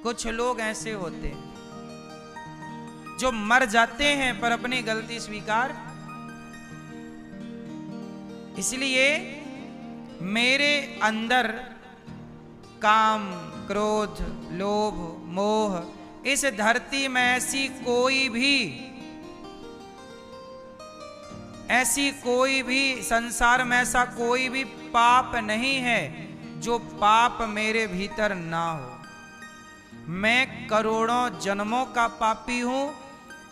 कुछ लोग ऐसे होते हैं जो मर जाते हैं पर अपनी गलती स्वीकार। इसलिए मेरे अंदर काम, क्रोध, लोभ, मोह, इस धरती में ऐसी कोई भी संसार में ऐसा कोई भी पाप नहीं है जो पाप मेरे भीतर ना हो। मैं करोड़ों जन्मों का पापी हूं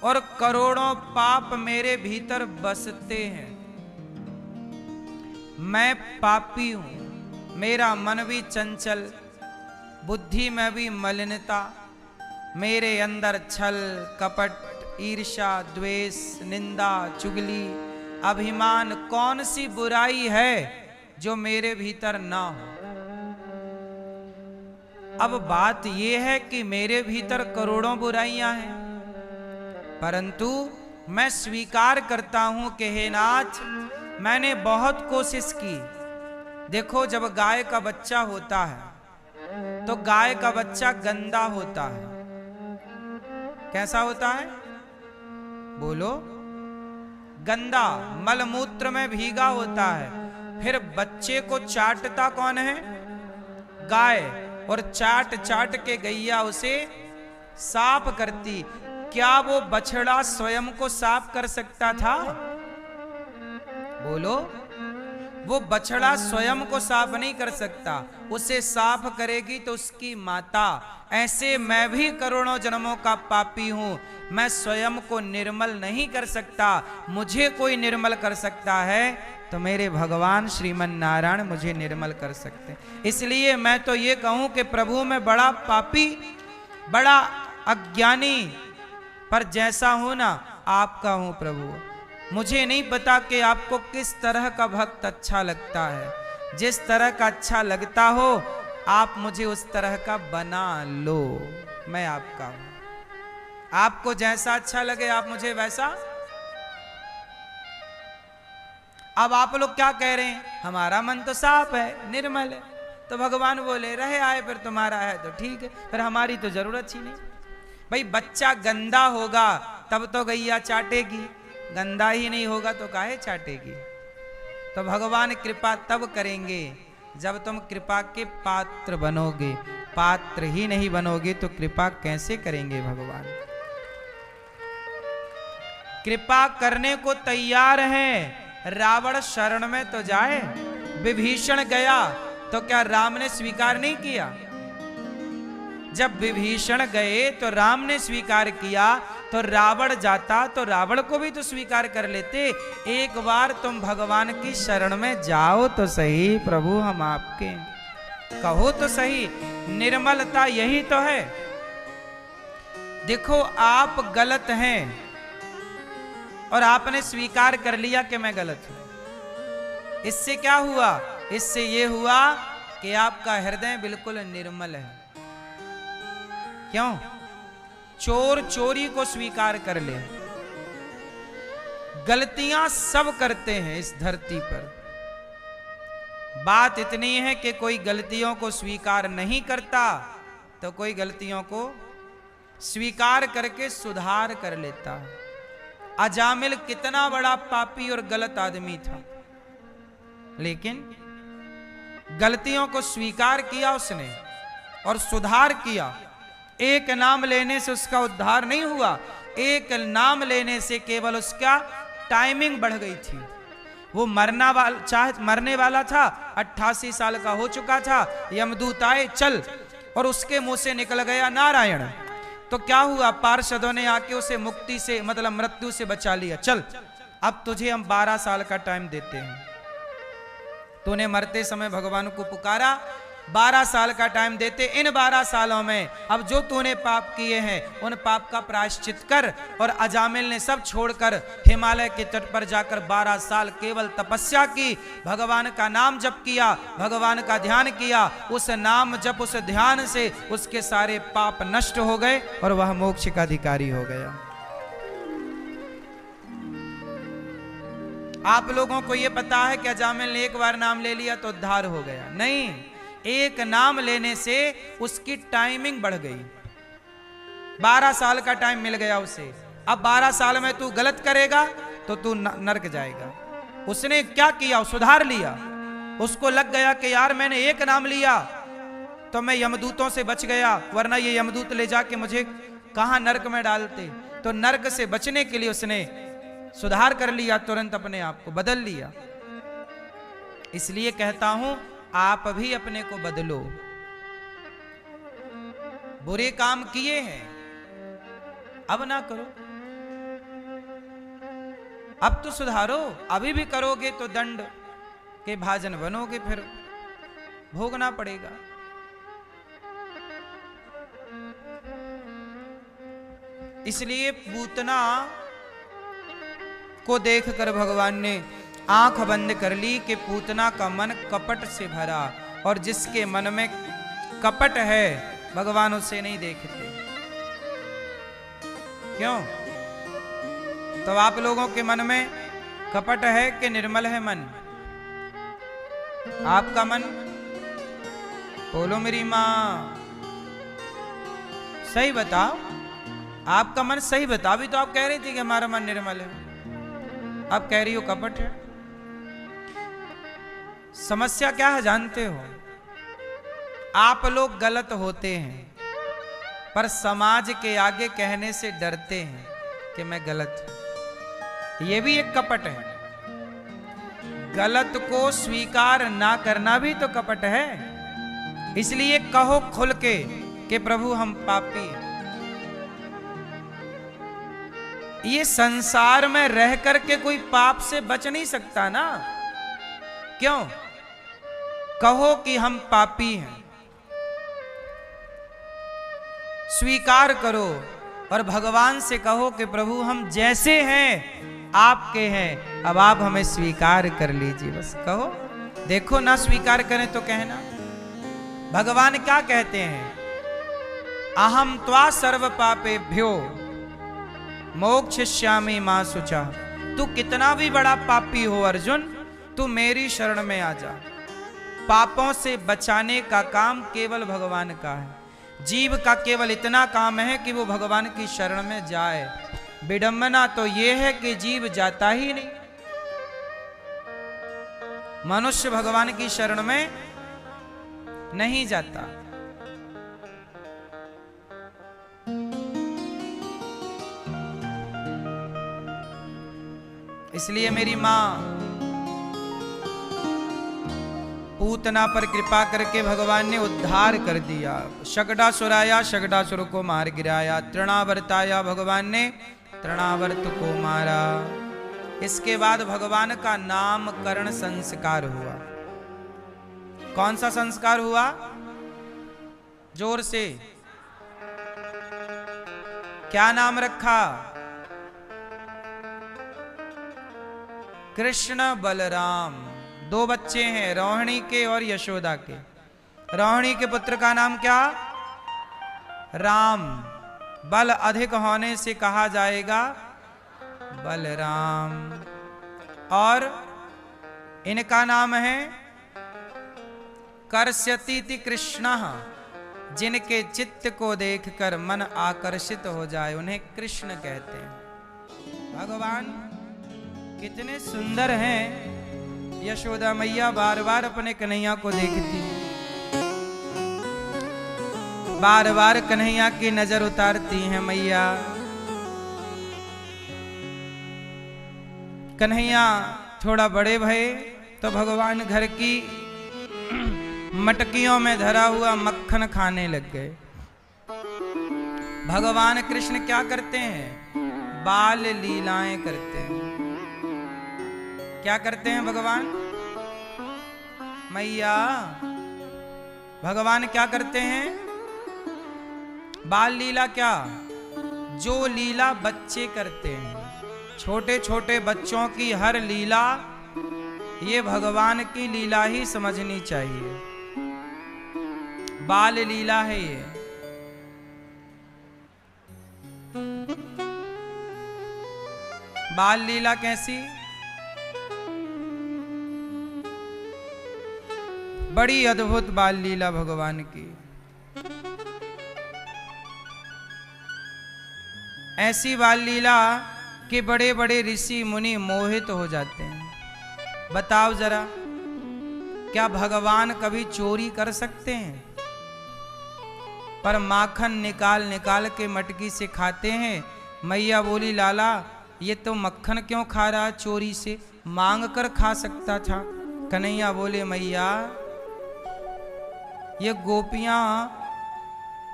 और करोड़ों पाप मेरे भीतर बसते हैं। मैं पापी हूं, मेरा मन भी चंचल, बुद्धि में भी मलिनता, मेरे अंदर छल, कपट, ईर्ष्या, द्वेष, निंदा, चुगली, अभिमान, कौन सी बुराई है जो मेरे भीतर ना हो। अब बात यह है कि मेरे भीतर करोड़ों बुराइयां हैं, परंतु मैं स्वीकार करता हूं कि हे नाथ, मैंने बहुत कोशिश की। देखो, जब गाय का बच्चा होता है तो गाय का बच्चा गंदा होता है। कैसा होता है? बोलो। गंदा, मलमूत्र में भीगा होता है। फिर बच्चे को चाटता कौन है? गाय। और चाट चाट के गैया उसे साफ करती। क्या वो बछड़ा स्वयं को साफ कर सकता था? बोलो। वो बछड़ा स्वयं को साफ नहीं कर सकता, उसे साफ करेगी तो उसकी माता। ऐसे मैं भी करोड़ों जन्मों का पापी हूं, मैं स्वयं को निर्मल नहीं कर सकता। मुझे कोई निर्मल कर सकता है तो मेरे भगवान श्रीमन नारायण मुझे निर्मल कर सकते हैं। इसलिए मैं तो ये कहूं कि प्रभु मैं बड़ा पापी, बड़ा अज्ञानी, पर जैसा हूं ना आपका हूं प्रभु। मुझे नहीं पता कि आपको किस तरह का भक्त अच्छा लगता है। जिस तरह का अच्छा लगता हो आप मुझे उस तरह का बना लो, मैं आपका हूं। आपको जैसा अच्छा लगे आप मुझे वैसा। अब आप लोग क्या कह रहे हैं? हमारा मन तो साफ है, निर्मल है। तो भगवान बोले रहे आए, फिर तुम्हारा है तो ठीक है, फिर हमारी तो जरूरत ही नहीं। भाई बच्चा गंदा होगा तब तो गैया चाटेगी, गंदा ही नहीं होगा तो काहे चाटेगी। तो भगवान कृपा तब करेंगे जब तुम कृपा के पात्र बनोगे। पात्र ही नहीं बनोगे तो कृपा कैसे करेंगे भगवान? कृपा करने को तैयार हैं, रावण शरण में तो जाए। विभीषण गया तो क्या राम ने स्वीकार नहीं किया? जब विभीषण गए तो राम ने स्वीकार किया, तो रावण जाता तो रावण को भी तो स्वीकार कर लेते। एक बार तुम भगवान की शरण में जाओ तो सही, प्रभु हम आपके, कहो तो सही। निर्मलता यही तो है। देखो आप गलत हैं और आपने स्वीकार कर लिया कि मैं गलत हूं। इससे क्या हुआ? इससे यह हुआ कि आपका हृदय बिल्कुल निर्मल है। क्यों? चोर चोरी को स्वीकार कर ले। गलतियां सब करते हैं इस धरती पर। बात इतनी है कि कोई गलतियों को स्वीकार नहीं करता तो कोई गलतियों को स्वीकार करके सुधार कर लेता है। अजामिल कितना बड़ा पापी और गलत आदमी था, लेकिन गलतियों को स्वीकार किया उसने और सुधार किया। एक नाम लेने से उसका उद्धार नहीं हुआ, एक नाम लेने से केवल उसका टाइमिंग बढ़ गई थी। वो मरने वाला था, 88 साल का हो चुका था। यमदूत आए, चल, और उसके मुंह से निकल गया नारायण। तो क्या हुआ? पार्षदों ने आके उसे मुक्ति से, मतलब मृत्यु से बचा लिया। चल, अब तुझे हम 12 साल का टाइम देते हैं। तूने मरते समय भगवान को पुकारा, 12 साल का टाइम देते। इन 12 सालों में अब जो तूने पाप किए हैं उन पाप का प्रायश्चित कर। और अजामिल ने सब छोड़कर हिमालय के तट पर जाकर 12 साल केवल तपस्या की, भगवान का नाम जप किया, भगवान का ध्यान किया। उस नाम जप, उस ध्यान से उसके सारे पाप नष्ट हो गए और वह मोक्ष का अधिकारी हो गया। आप लोगों को यह पता है कि अजामिल ने एक बार नाम ले लिया तो उद्धार हो गया? नहीं, एक नाम लेने से उसकी टाइमिंग बढ़ गई। 12 साल का टाइम मिल गया उसे। अब 12 साल में तू गलत करेगा तो तू नरक जाएगा। उसने क्या किया, सुधार लिया। उसको लग गया कि यार मैंने एक नाम लिया तो मैं यमदूतों से बच गया, वरना ये यमदूत ले जाके मुझे कहां नरक में डालते। तो नरक से बचने के लिए उसने सुधार कर लिया, तुरंत अपने आप को बदल लिया। इसलिए कहता हूं आप भी अपने को बदलो। बुरे काम किए हैं अब ना करो, अब तो सुधारो। अभी भी करोगे तो दंड के भाजन बनोगे, फिर भोगना पड़ेगा। इसलिए पूतना को देखकर भगवान ने आंख बंद कर ली कि पूतना का मन कपट से भरा, और जिसके मन में कपट है भगवान उसे नहीं देखते। क्यों? तो आप लोगों के मन में कपट है कि निर्मल है मन? आपका मन, बोलो मेरी मां, सही बताओ। आपका मन सही बता। अभी तो आप कह रही थी कि हमारा मन निर्मल है, अब कह रही हो कपट है। समस्या क्या है जानते हो? आप लोग गलत होते हैं पर समाज के आगे कहने से डरते हैं कि मैं गलत हूं। यह भी एक कपट है। गलत को स्वीकार ना करना भी तो कपट है। इसलिए कहो खुल के कि प्रभु हम पापी हैं। ये संसार में रह करके कोई पाप से बच नहीं सकता ना। क्यों? कहो कि हम पापी हैं, स्वीकार करो और भगवान से कहो कि प्रभु हम जैसे हैं आपके हैं, अब आप हमें स्वीकार कर लीजिए। बस कहो। देखो ना स्वीकार करें तो कहना। भगवान क्या कहते हैं? अहम त्वा सर्व पापेभ्यो मोक्षयिष्यामि मा शुचा। तू कितना भी बड़ा पापी हो अर्जुन, तू मेरी शरण में आ जा। पापों से बचाने का काम केवल भगवान का है। जीव का केवल इतना काम है कि वो भगवान की शरण में जाए। विडंबना तो ये है कि जीव जाता ही नहीं। मनुष्य भगवान की शरण में नहीं जाता। इसलिए मेरी मां, पूतना पर कृपा करके भगवान ने उद्धार कर दिया। शगडासुर आया, शगडासुर को मार गिराया। तृणावर्त आया, भगवान ने तृणावर्त को मारा। इसके बाद भगवान का नामकरण संस्कार हुआ। कौन सा संस्कार हुआ? जोर से। क्या नाम रखा? कृष्ण बलराम। दो बच्चे हैं, रोहिणी के और यशोदा के। रोहिणी के पुत्र का नाम क्या? राम। बल अधिक होने से कहा जाएगा बलराम। और इनका नाम है कर्ष्यतीति कृष्ण। जिनके चित्त को देखकर मन आकर्षित हो जाए उन्हें कृष्ण कहते हैं। भगवान कितने सुंदर हैं। यशोदा मैया बार बार अपने कन्हैया को देखती, बार बार कन्हैया की नजर उतारती हैं मैया। कन्हैया थोड़ा बड़े भये तो भगवान घर की मटकियों में धरा हुआ मक्खन खाने लग गए। भगवान कृष्ण क्या करते हैं? बाल लीलाएं करते हैं। क्या करते हैं भगवान? मैया भगवान क्या करते हैं? बाल लीला। क्या? जो लीला बच्चे करते हैं, छोटे छोटे बच्चों की हर लीला ये भगवान की लीला ही समझनी चाहिए। बाल लीला है ये। बाल लीला कैसी? बड़ी अद्भुत बाल लीला भगवान की। ऐसी बाल लीला कि बड़े बड़े ऋषि मुनि मोहित हो जाते हैं। बताओ जरा, क्या भगवान कभी चोरी कर सकते हैं? पर माखन निकाल निकाल के मटकी से खाते हैं। मैया बोली लाला ये तो मक्खन क्यों खा रहा चोरी से, मांग कर खा सकता था। कन्हैया बोले मैया ये गोपियां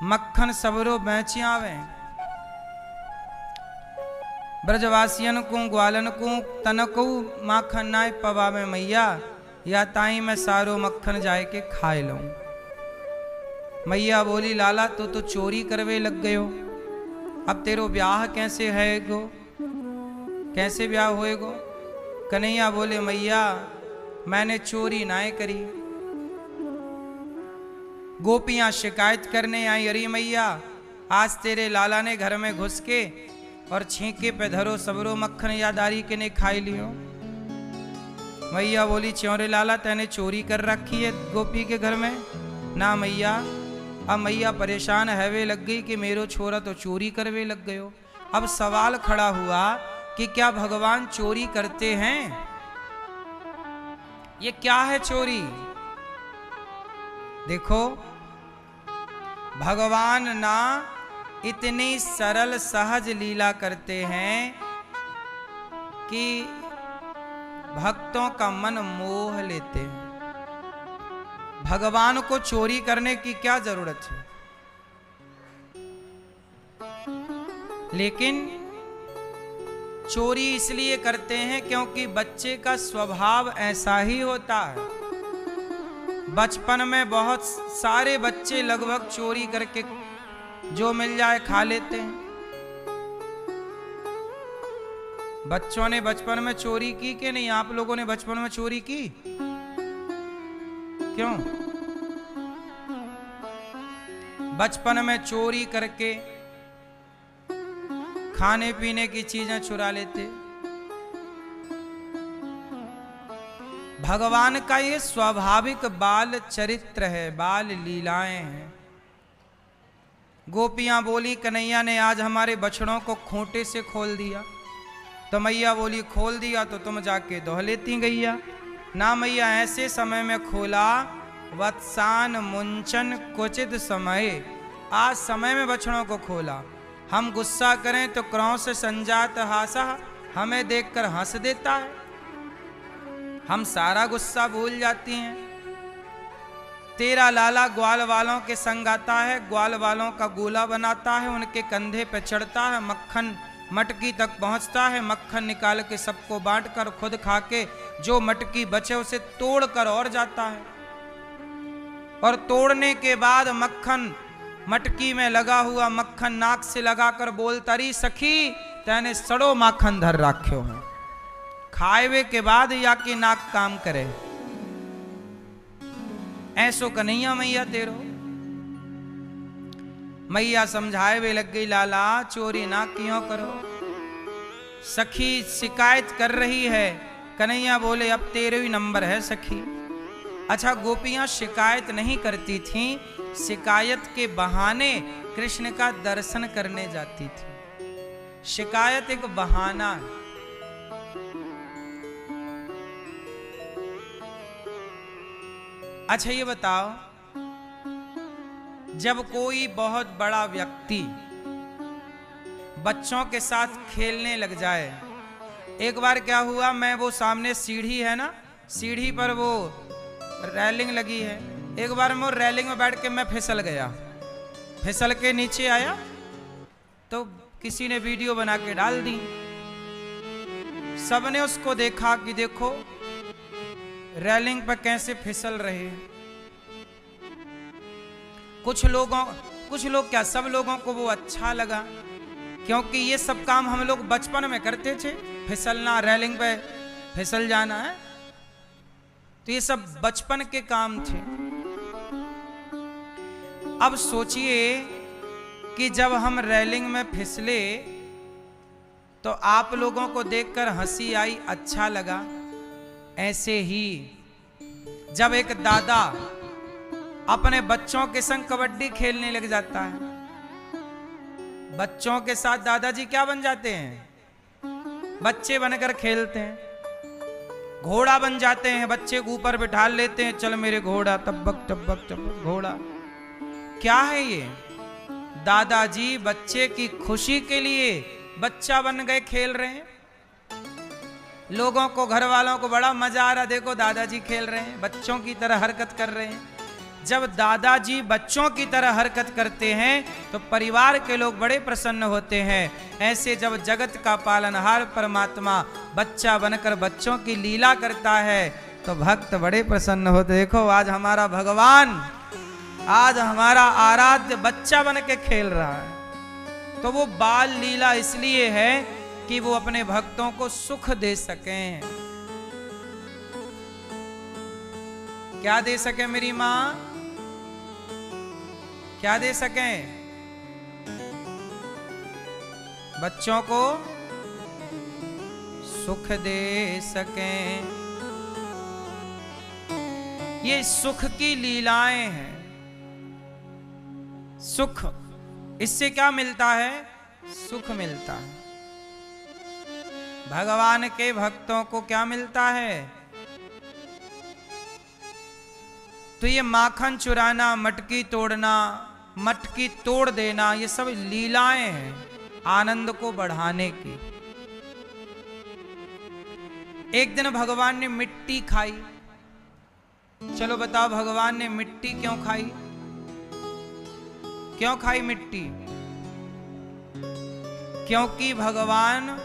मक्खन सबरो बेचिया वे, ब्रजवासियन को ग्वालन को तनको माखन नाय पवा में मैया, या ताई मैं सारो मक्खन जाए के खाए लूं। मैया बोली लाला तो चोरी करवे लग गयो, अब तेरो ब्याह कैसे है गो, कैसे ब्याह होएगो? कन्हैया बोले मैया मैंने चोरी ना करी। गोपियां शिकायत करने आई, अरे मैया आज तेरे लाला ने घर में घुस के और छींके पे धरो सबरो मक्खन यादारी के ने खाई लियो। मैया बोली च्योरे लाला तेने चोरी कर रखी है गोपी के घर में? ना मैया। अब मैया परेशान हैवे लग गई कि मेरो छोरा तो चोरी करवे लग गयो। अब सवाल खड़ा हुआ कि क्या भगवान चोरी करते हैं? ये क्या है चोरी? देखो भगवान ना इतनी सरल सहज लीला करते हैं कि भक्तों का मन मोह लेते हैं। भगवान को चोरी करने की क्या जरूरत है? लेकिन चोरी इसलिए करते हैं क्योंकि बच्चे का स्वभाव ऐसा ही होता है। बचपन में बहुत सारे बच्चे लगभग चोरी करके जो मिल जाए खा लेते हैं। बच्चों ने बचपन में चोरी की कि नहीं? आप लोगों ने बचपन में चोरी की? क्यों? बचपन में चोरी करके खाने पीने की चीजें चुरा लेते। भगवान का ये स्वाभाविक बाल चरित्र है, बाल लीलाएं हैं। गोपियां बोली कन्हैया ने आज हमारे बछड़ों को खूंटे से खोल दिया। तो मैया बोली खोल दिया तो तुम जाके दोह लेती गैया। ना मैया ऐसे समय में खोला, वत्सान मुंचन कुचित समय, आज समय में बछड़ों को खोला। हम गुस्सा करें तो क्रोध से संजात हासा हमें देखकर हंस देता है, हम सारा गुस्सा भूल जाती हैं। तेरा लाला ग्वाल वालों के संग आता है, ग्वाल वालों का गोला बनाता है, उनके कंधे पे चढ़ता है, मक्खन मटकी तक पहुंचता है, मक्खन निकाल के सबको बांटकर खुद खा के जो मटकी बचे उसे तोड़कर और जाता है। और तोड़ने के बाद मक्खन मटकी में लगा हुआ मक्खन नाक से लगाकर बोलता री सखी तेने सड़ो माखन धर राख्यो है, खाएवे के बाद या कि नाक काम करे। ऐसो कन्हैया मैया तेरो। मैया समझाए वे लग गई लाला चोरी ना क्यों करो। सखी शिकायत कर रही है। कन्हैया बोले अब तेरे ही नंबर है सखी। अच्छा गोपियां शिकायत नहीं करती थीं, शिकायत के बहाने कृष्ण का दर्शन करने जाती थी। शिकायत एक बहाना है। अच्छा ये बताओ, जब कोई बहुत बड़ा व्यक्ति बच्चों के साथ खेलने लग जाए, एक बार क्या हुआ, मैं वो सामने सीढ़ी है ना, सीढ़ी पर वो रेलिंग लगी है, एक बार मैं रेलिंग में बैठ के मैं फिसल गया, फिसल के नीचे आया तो किसी ने वीडियो बना के डाल दी। सबने उसको देखा कि देखो रेलिंग पर कैसे फिसल रहे। कुछ लोग क्या, सब लोगों को वो अच्छा लगा, क्योंकि ये सब काम हम लोग बचपन में करते थे, फिसलना, रेलिंग पे फिसल जाना है, तो ये सब बचपन के काम थे। अब सोचिए कि जब हम रेलिंग में फिसले तो आप लोगों को देखकर हंसी आई, अच्छा लगा। ऐसे ही जब एक दादा अपने बच्चों के संग कबड्डी खेलने लग जाता है, बच्चों के साथ दादाजी क्या बन जाते हैं? बच्चे बनकर खेलते हैं, घोड़ा बन जाते हैं, बच्चे को ऊपर बिठा लेते हैं, चल मेरे घोड़ा, तब्बक तब्बक तब्बक घोड़ा। क्या है ये? दादाजी बच्चे की खुशी के लिए बच्चा बन गए, खेल रहे हैं। लोगों को, घर वालों को बड़ा मजा आ रहा, देखो दादाजी खेल रहे हैं, बच्चों की तरह हरकत कर रहे हैं। जब दादाजी बच्चों की तरह हरकत करते हैं तो परिवार के लोग बड़े प्रसन्न होते हैं। ऐसे जब जगत का पालनहार परमात्मा बच्चा बनकर बच्चों की लीला करता है तो भक्त बड़े प्रसन्न होते। देखो आज हमारा भगवान, आज हमारा आराध्य बच्चा बन के खेल रहा है। तो वो बाल लीला इसलिए है कि वो अपने भक्तों को सुख दे सकें। क्या दे सके मेरी मां? क्या दे सकें? बच्चों को सुख दे सकें। ये सुख की लीलाएं हैं। सुख, इससे क्या मिलता है? सुख मिलता है। भगवान के भक्तों को क्या मिलता है? तो ये माखन चुराना, मटकी तोड़ना, मटकी तोड़ देना, ये सब लीलाएं हैं आनंद को बढ़ाने की। एक दिन भगवान ने मिट्टी खाई। चलो बताओ भगवान ने मिट्टी क्यों खाई? क्यों खाई मिट्टी? क्योंकि भगवान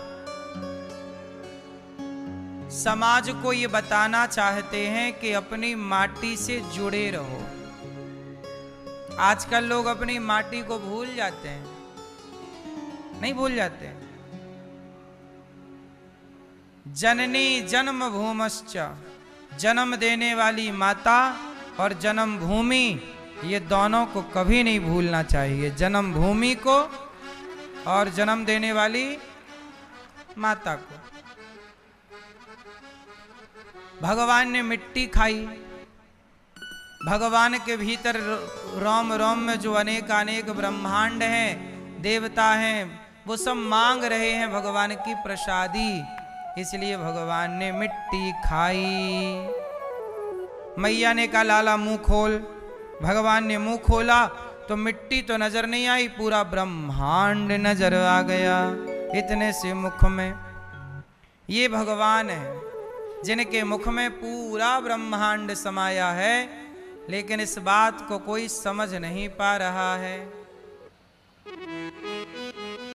समाज को ये बताना चाहते हैं कि अपनी माटी से जुड़े रहो। आजकल लोग अपनी माटी को भूल जाते हैं, नहीं भूल जाते। जननी जन्म भूमश्च, जन्म देने वाली माता और जन्म भूमि, ये दोनों को कभी नहीं भूलना चाहिए। जन्म भूमि को और जन्म देने वाली माता को। भगवान ने मिट्टी खाई। भगवान के भीतर रोम रोम में जो अनेक अनेक ब्रह्मांड हैं, देवता हैं, वो सब मांग रहे हैं भगवान की प्रसादी। इसलिए भगवान ने मिट्टी खाई। मैया ने कहा लाला मुंह खोल। भगवान ने मुंह खोला तो मिट्टी तो नजर नहीं आई, पूरा ब्रह्मांड नजर आ गया इतने से मुख में। ये भगवान है जिनके मुख में पूरा ब्रह्मांड समाया है, लेकिन इस बात को कोई समझ नहीं पा रहा है।